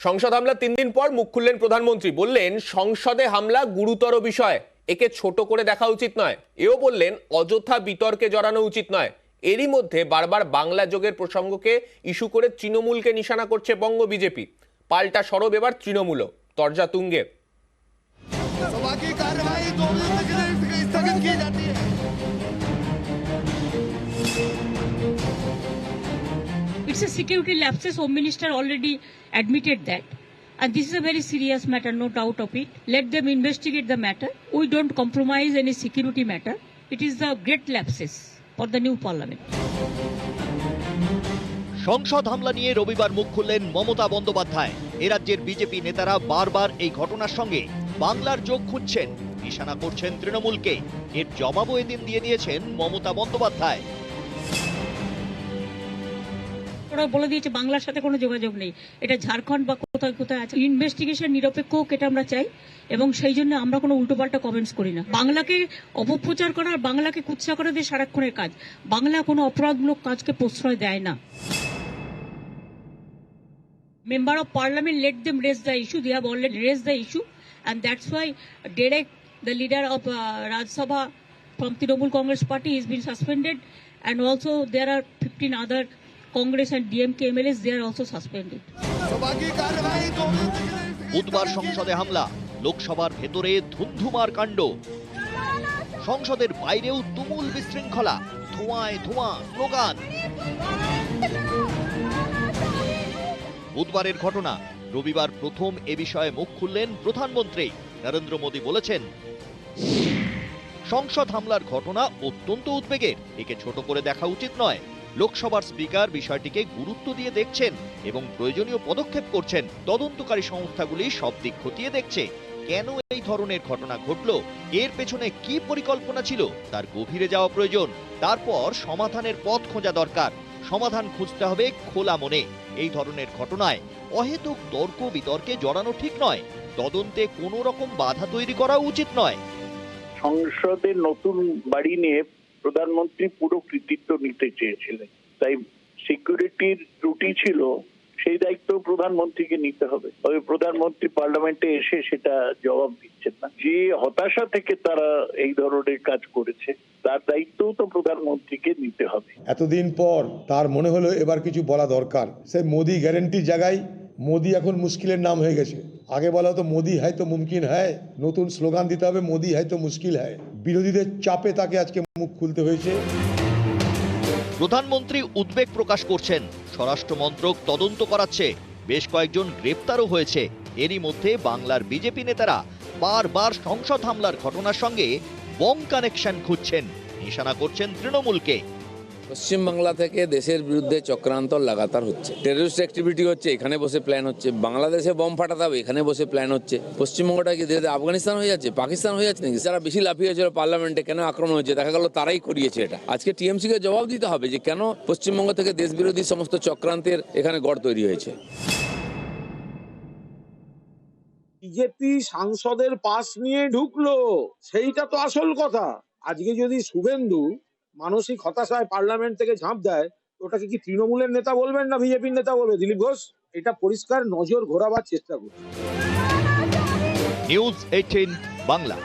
সংসদ হামলা 3 দিন পর মুখ খুললেন প্রধানমন্ত্রী। বললেন সংসদে হামলা গুরুতর বিষয়, একে ছোট করে দেখা উচিত নয়। এও বললেন অযথা বিতর্কে জড়ানো উচিত নয়। এরই মধ্যে বারবার বাংলা যোগের প্রসঙ্গকে ইস্যু করে তৃণমূলকে নিশানা করছে বঙ্গ বিজেপি। পাল্টা সরব এবার তৃণমূলও, তরজা তুঙ্গে। It's a security lapses. Home Minister already admitted that. And this is a very serious matter, no doubt of it. Let them investigate the matter. We don't compromise any security matter. It is the great lapses for the new parliament. সংসদ হামলা নিয়ে রবিবার মুখ খুললেন মমতা বন্দ্যোপাধ্যায়। এ রাজ্যের BJP নেতারা বারবার এই ঘটনার সঙ্গে বাংলার যোগ খুঁজছেন, নিশানা করছেন তৃণমূলকে। এর জবাবও এদিন দিয়ে দিয়েছেন মমতা বন্দ্যোপাধ্যায়। ওরা বলে দিয়েছে বাংলার সাথে কোনো যোগাযোগ নেই, এটা ঝাড়খণ্ড বা কোথায় কোথায় আছে। ইনভেস্টিগেশন নিরপেক্ষ হোক, এটা আমরা চাই, এবং সেই জন্য আমরা কোনো উল্টোপাল্টা কমেন্টস করি না। বাংলাকে অপপ্রচার করা আর বাংলাকে কুৎসা করে দিয়ে সারাক্ষণের কাজ। বাংলা কোনো অপরাধমূলক কাজকে প্রশ্রয় দেয় না। Member of Parliament, let them raise the issue. They have already raised the issue, and that's why Derek, the leader of Rajya Sabha from Trinamool Congress Party, has been suspended, and also there are 15 other Congress and DMK MLAs. They are also suspended. বুধবার সংসদে হামলা, লোকসভার ভেতরে ধুন্ধুমার কাণ্ড, সংসদের বাইরেও তুমুল বিশৃঙ্খলা, ধোঁয়ায় ধোঁয়া, স্লোগান। বুধবারের ঘটনা। রবিবার প্রথম এ বিষয়ে মুখ খুললেন প্রধানমন্ত্রী নরেন্দ্র মোদী। বলেছেন সংসদ হামলার ঘটনা অত্যন্ত উদ্বেগের, একে ছোট করে দেখা উচিত নয়। লোকসভার স্পিকার বিষয়টিকে গুরুত্ব দিয়ে দেখছেন এবং প্রয়োজনীয় পদক্ষেপ করছেন। তদন্তকারী সংস্থাগুলি সব দিক খতিয়ে দেখছে। কেন এই ধরনের ঘটনা ঘটল, এর পেছনে কি পরিকল্পনা ছিল, তার গভীরে যাওয়া প্রয়োজন। তারপর সমাধানের পথ খোঁজা দরকার। সমাধান খুঁজতে হবে খোলা মনে। এই ধরনের ঘটনায় অহেতুক তর্ক বিতর্কে জড়ানো ঠিক নয়। তদন্তে কোনো রকম বাধা তৈরি করা উচিত নয়। সংসদের নতুন বাড়ি নিয়ে প্রধানমন্ত্রী পুরো কৃতিত্ব নিতে চেয়েছিলেন, তাই সিকিউরিটির ত্রুটি ছিল, সেই দায়িত্ব প্রধানমন্ত্রীকে নিতে হবে। তবে প্রধানমন্ত্রী পার্লামেন্টে এসে সেটা জবাব দিচ্ছেন না। যে হতাশা থেকে তারা এই ধরনের কাজ করেছে, তার দায়িত্বও তো প্রধানমন্ত্রীকে নিতে হবে। এতদিন পর তার মনে হলো এবার কিছু বলা দরকার। সে মোদি গ্যারেন্টির জায়গায় মোদি এখন মুশকিলের নাম হয়ে গেছে। আগে বলা হতো মোদি হ্যায় তো মুমকিন হ্যায়, নতুন স্লোগান দিতে হবে মোদি হ্যায় তো মুশকিল হ্যায়। বিরোধীদের চাপে তাকে আজকে মুখ খুলতে হয়েছে। প্রধানমন্ত্রী উদ্বেগ প্রকাশ করছেন, স্বরাষ্ট্র মন্ত্রক তদন্ত করাচ্ছে, বেশ কয়েকজন গ্রেপ্তারও হয়েছে। এরই মধ্যে বাংলার বিজেপি নেতারা বারবার সংসদ হামলার ঘটনার সঙ্গে বং কানেকশন খুঁজছেন, নিশানা করছেন তৃণমূলকে। পশ্চিমবাংলা থেকে দেশের বিরুদ্ধে চক্রান্ত লাগাতার হচ্ছে, টেররিস্ট অ্যাক্টিভিটি হচ্ছে, এখানে বসে প্ল্যান হচ্ছে। বাংলাদেশে বম ফাটাতে হবে, এখানে বসে প্ল্যান হচ্ছে। পশ্চিমবঙ্গটা কি আফগানিস্তান হয়ে যাচ্ছে, পাকিস্তান হয়ে যাচ্ছে নাকি? যারা বেশি লাফিয়েছিল পার্লামেন্টে, কেন আক্রমণ হয়েছে, দেখা গেল তারাই করিয়েছে এটা। আজকে টিএমসি কে জবাব দিতে হবে যে কেন পশ্চিমবঙ্গ থেকে দেশ বিরোধী সমস্ত চক্রান্তের এখানে গড় তৈরি হয়েছে। বিজেপি সাংসদের পাস নিয়ে ঢুকলো, সেইটা তো আসল কথা। আজকে যদি শুভেন্দু মানসিক হতাশায় পার্লামেন্ট থেকে ঝাঁপ দেয়, ওটাকে কি তৃণমূলের নেতা বলবেন না বিজেপির নেতা বলবে? দিলীপ ঘোষ এটা পরিষ্কার নজর ঘোরাবার চেষ্টা করছে। নিউজ 18 বাংলা।